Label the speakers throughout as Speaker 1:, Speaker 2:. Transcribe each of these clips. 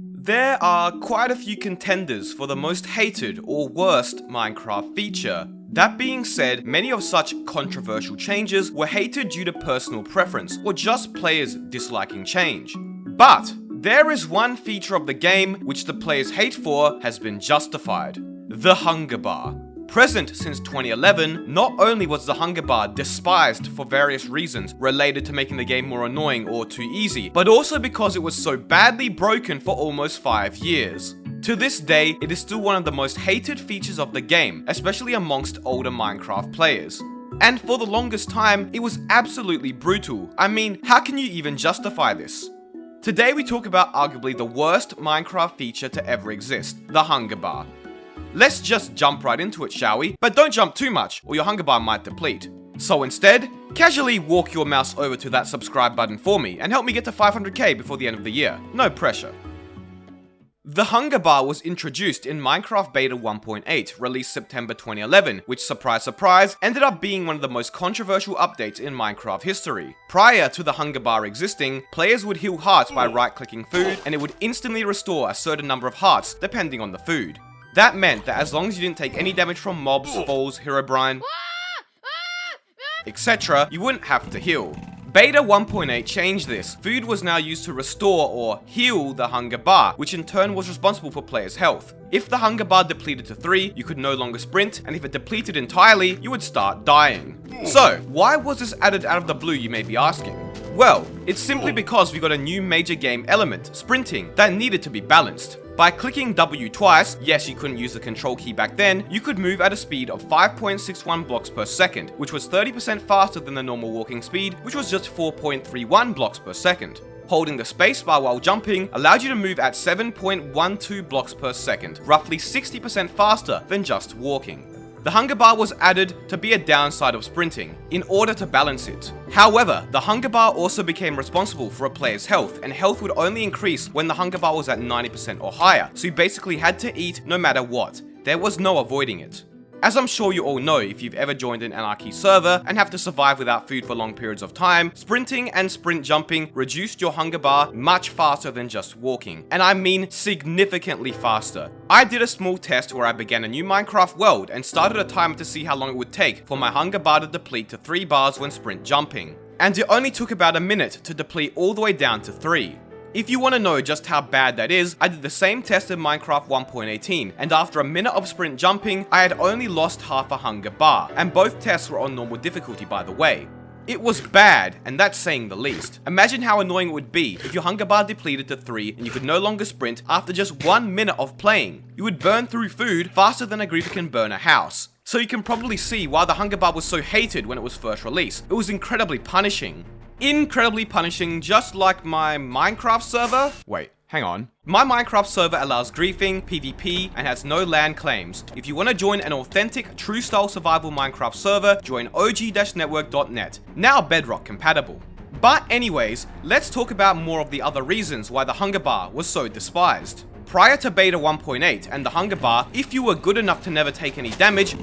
Speaker 1: There are quite a few contenders for the most hated or worst Minecraft feature. That being said, many of such controversial changes were hated due to personal preference or just players disliking change. But there is one feature of the game which the players' hate for has been justified: the hunger bar. Present since 2011, not only was the hunger bar despised for various reasons related to making the game more annoying or too easy, but also because it was so badly broken for almost 5 years. To this day, it is still one of the most hated features of the game, especially amongst older Minecraft players. And for the longest time, it was absolutely brutal. I mean, how can you even justify this? Today we talk about arguably the worst Minecraft feature to ever exist, the hunger bar. Let's just jump right into it, shall we? But don't jump too much, or your hunger bar might deplete. So instead, casually walk your mouse over to that subscribe button for me and help me get to 500k before the end of the year. No pressure. The hunger bar was introduced in Minecraft Beta 1.8, released September 2011, which, surprise surprise, ended up being one of the most controversial updates in Minecraft history. Prior to the hunger bar existing, players would heal hearts by right-clicking food, and it would instantly restore a certain number of hearts depending on the food. That meant that as long as you didn't take any damage from mobs, falls, Herobrine, etc., you wouldn't have to heal. Beta 1.8 changed this. Food was now used to restore or heal the hunger bar, which in turn was responsible for players' health. If the hunger bar depleted to 3, you could no longer sprint, and if it depleted entirely, you would start dying. So, why was this added out of the blue, you may be asking? Well, it's simply because we got a new major game element, sprinting, that needed to be balanced. By clicking W twice, yes, you couldn't use the control key back then, you could move at a speed of 5.61 blocks per second, which was 30% faster than the normal walking speed, which was just 4.31 blocks per second. Holding the spacebar while jumping allowed you to move at 7.12 blocks per second, roughly 60% faster than just walking. The hunger bar was added to be a downside of sprinting, in order to balance it. However, the hunger bar also became responsible for a player's health, and health would only increase when the hunger bar was at 90% or higher, so you basically had to eat no matter what. There was no avoiding it. As I'm sure you all know if you've ever joined an Anarchy server and have to survive without food for long periods of time, sprinting and sprint jumping reduced your hunger bar much faster than just walking. And I mean significantly faster. I did a small test where I began a new Minecraft world and started a timer to see how long it would take for my hunger bar to deplete to 3 bars when sprint jumping. And it only took about a minute to deplete all the way down to 3. If you want to know just how bad that is, I did the same test in Minecraft 1.18, and after a minute of sprint jumping, I had only lost half a hunger bar, and both tests were on normal difficulty, by the way. It was bad, and that's saying the least. Imagine how annoying it would be if your hunger bar depleted to 3 and you could no longer sprint after just 1 minute of playing. You would burn through food faster than a creeper can burn a house. So you can probably see why the hunger bar was so hated when it was first released. It was incredibly punishing. Incredibly punishing, just like my Minecraft server. Wait, hang on. My Minecraft server allows griefing, PvP, and has no land claims. If you want to join an authentic, true-style survival Minecraft server, join og-network.net, now Bedrock compatible. But anyways, let's talk about more of the other reasons why the hunger bar was so despised. Prior to Beta 1.8 and the hunger bar, if you were good enough to never take any damage,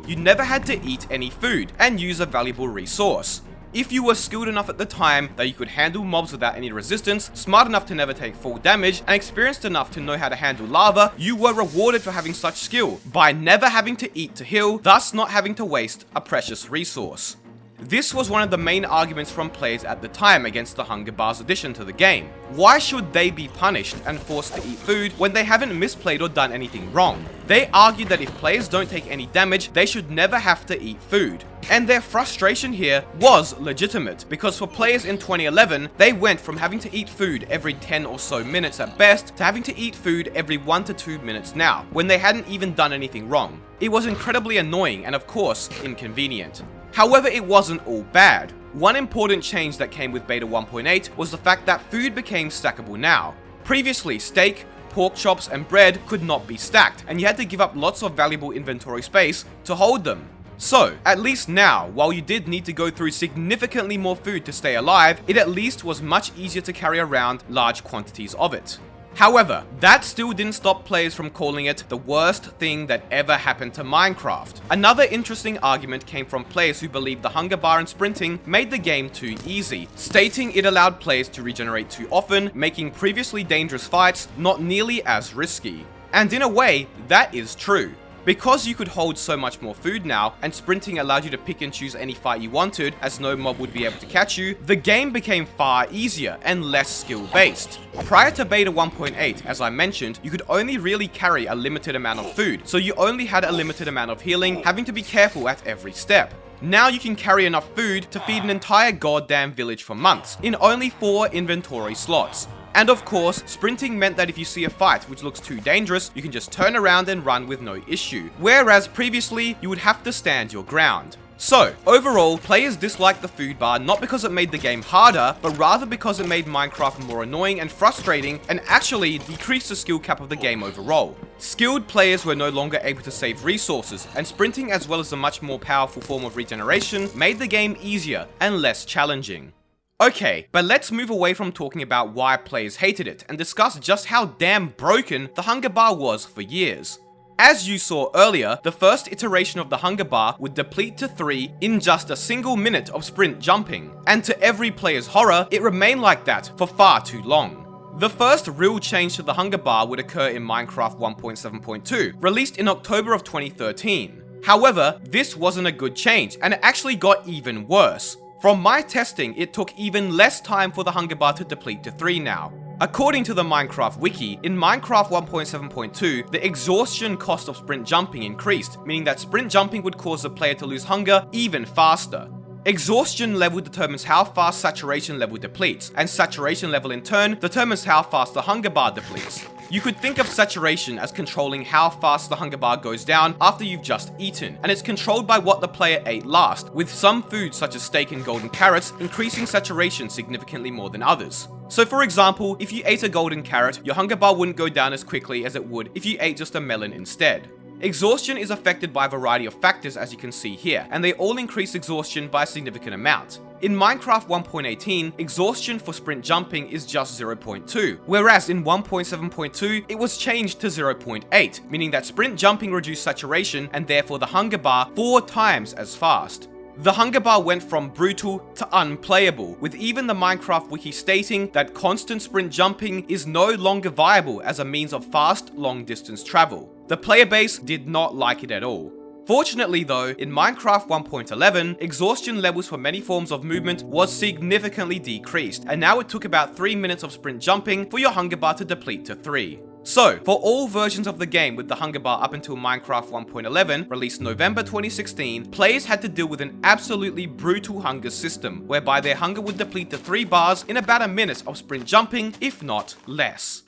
Speaker 1: you never had to eat any food and use a valuable resource. If you were skilled enough at the time that you could handle mobs without any resistance, smart enough to never take full damage, and experienced enough to know how to handle lava, you were rewarded for having such skill by never having to eat to heal, thus not having to waste a precious resource. This was one of the main arguments from players at the time against the hunger bar's addition to the game. Why should they be punished and forced to eat food when they haven't misplayed or done anything wrong? They argued that if players don't take any damage, they should never have to eat food. And their frustration here was legitimate, because for players in 2011, they went from having to eat food every 10 or so minutes at best to having to eat food every 1 to 2 minutes now, when they hadn't even done anything wrong. It was incredibly annoying and of course, inconvenient. However, it wasn't all bad. One important change that came with Beta 1.8 was the fact that food became stackable now. Previously, steak, pork chops, and bread could not be stacked, and you had to give up lots of valuable inventory space to hold them. So, at least now, while you did need to go through significantly more food to stay alive, it at least was much easier to carry around large quantities of it. However, that still didn't stop players from calling it the worst thing that ever happened to Minecraft. Another interesting argument came from players who believed the hunger bar and sprinting made the game too easy, stating it allowed players to regenerate too often, making previously dangerous fights not nearly as risky. And in a way, that is true. Because you could hold so much more food now, and sprinting allowed you to pick and choose any fight you wanted as no mob would be able to catch you, the game became far easier and less skill based. Prior to beta 1.8, as I mentioned, you could only really carry a limited amount of food, so you only had a limited amount of healing, having to be careful at every step. Now you can carry enough food to feed an entire goddamn village for months, in only 4 inventory slots. And of course, sprinting meant that if you see a fight which looks too dangerous, you can just turn around and run with no issue, whereas previously, you would have to stand your ground. So, overall, players disliked the food bar not because it made the game harder, but rather because it made Minecraft more annoying and frustrating, and actually decreased the skill cap of the game overall. Skilled players were no longer able to save resources, and sprinting as well as a much more powerful form of regeneration made the game easier and less challenging. Okay, but let's move away from talking about why players hated it and discuss just how damn broken the hunger bar was for years. As you saw earlier, the first iteration of the hunger bar would deplete to 3 in just a single minute of sprint jumping, and to every player's horror, it remained like that for far too long. The first real change to the hunger bar would occur in Minecraft 1.7.2, released in October of 2013. However, this wasn't a good change, and it actually got even worse. From my testing, it took even less time for the hunger bar to deplete to 3 now. According to the Minecraft wiki, in Minecraft 1.7.2, the exhaustion cost of sprint jumping increased, meaning that sprint jumping would cause the player to lose hunger even faster. Exhaustion level determines how fast saturation level depletes, and saturation level in turn determines how fast the hunger bar depletes. You could think of saturation as controlling how fast the hunger bar goes down after you've just eaten, and it's controlled by what the player ate last, with some foods such as steak and golden carrots increasing saturation significantly more than others. So for example, if you ate a golden carrot, your hunger bar wouldn't go down as quickly as it would if you ate just a melon instead. Exhaustion is affected by a variety of factors as you can see here, and they all increase exhaustion by a significant amount. In Minecraft 1.18, exhaustion for sprint jumping is just 0.2, whereas in 1.7.2, it was changed to 0.8, meaning that sprint jumping reduced saturation and therefore the hunger bar 4 times as fast. The hunger bar went from brutal to unplayable, with even the Minecraft wiki stating that constant sprint jumping is no longer viable as a means of fast, long-distance travel. The player base did not like it at all. Fortunately though, in Minecraft 1.11, exhaustion levels for many forms of movement was significantly decreased, and now it took about 3 minutes of sprint jumping for your hunger bar to deplete to 3. So, for all versions of the game with the hunger bar up until Minecraft 1.11, released November 2016, players had to deal with an absolutely brutal hunger system, whereby their hunger would deplete to 3 bars in about a minute of sprint jumping, if not less.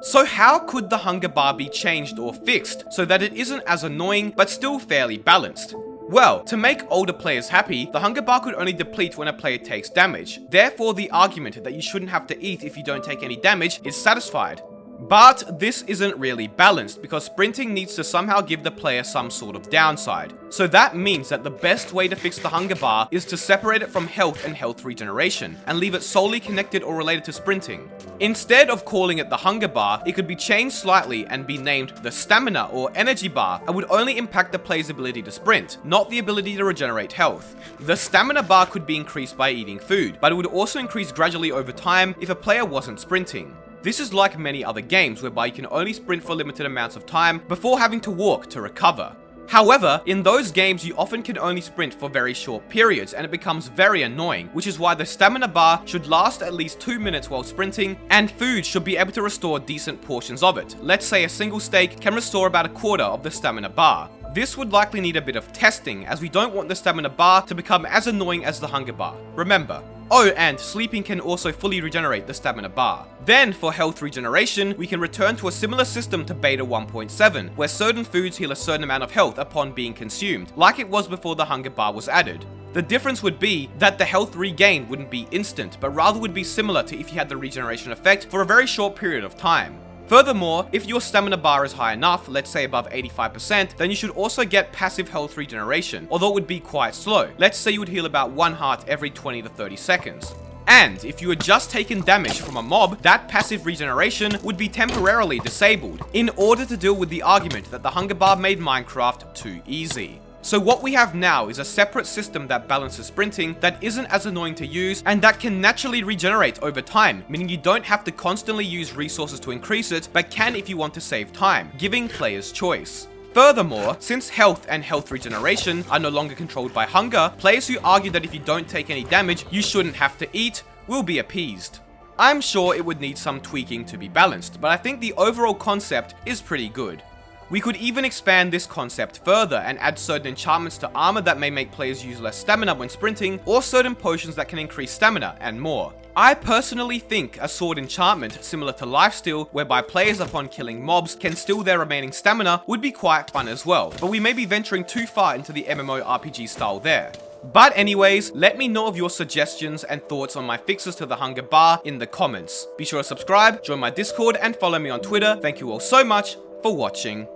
Speaker 1: So how could the hunger bar be changed or fixed so that it isn't as annoying but still fairly balanced? Well, to make older players happy, the hunger bar could only deplete when a player takes damage. Therefore, the argument that you shouldn't have to eat if you don't take any damage is satisfied. But this isn't really balanced because sprinting needs to somehow give the player some sort of downside. So that means that the best way to fix the hunger bar is to separate it from health and health regeneration and leave it solely connected or related to sprinting. Instead of calling it the hunger bar, it could be changed slightly and be named the stamina or energy bar and would only impact the player's ability to sprint, not the ability to regenerate health. The stamina bar could be increased by eating food, but it would also increase gradually over time if a player wasn't sprinting. This is like many other games whereby you can only sprint for limited amounts of time before having to walk to recover. However, in those games you often can only sprint for very short periods and it becomes very annoying, which is why the stamina bar should last at least 2 minutes while sprinting, and food should be able to restore decent portions of it. Let's say a single steak can restore about a quarter of the stamina bar. This would likely need a bit of testing, as we don't want the stamina bar to become as annoying as the hunger bar. Remember. Oh, and sleeping can also fully regenerate the stamina bar. Then, for health regeneration, we can return to a similar system to beta 1.7, where certain foods heal a certain amount of health upon being consumed, like it was before the hunger bar was added. The difference would be that the health regain wouldn't be instant, but rather would be similar to if you had the regeneration effect for a very short period of time. Furthermore, if your stamina bar is high enough, let's say above 85%, then you should also get passive health regeneration, although it would be quite slow. Let's say you would heal about 1 heart every 20 to 30 seconds. And if you had just taken damage from a mob, that passive regeneration would be temporarily disabled, in order to deal with the argument that the hunger bar made Minecraft too easy. So what we have now is a separate system that balances sprinting, that isn't as annoying to use, and that can naturally regenerate over time, meaning you don't have to constantly use resources to increase it, but can if you want to save time, giving players choice. Furthermore, since health and health regeneration are no longer controlled by hunger, players who argue that if you don't take any damage, you shouldn't have to eat, will be appeased. I'm sure it would need some tweaking to be balanced, but I think the overall concept is pretty good. We could even expand this concept further and add certain enchantments to armor that may make players use less stamina when sprinting, or certain potions that can increase stamina, and more. I personally think a sword enchantment similar to lifesteal, whereby players upon killing mobs can steal their remaining stamina, would be quite fun as well, but we may be venturing too far into the MMORPG style there. But anyways, let me know of your suggestions and thoughts on my fixes to the hunger bar in the comments. Be sure to subscribe, join my Discord, and follow me on Twitter. Thank you all so much for watching.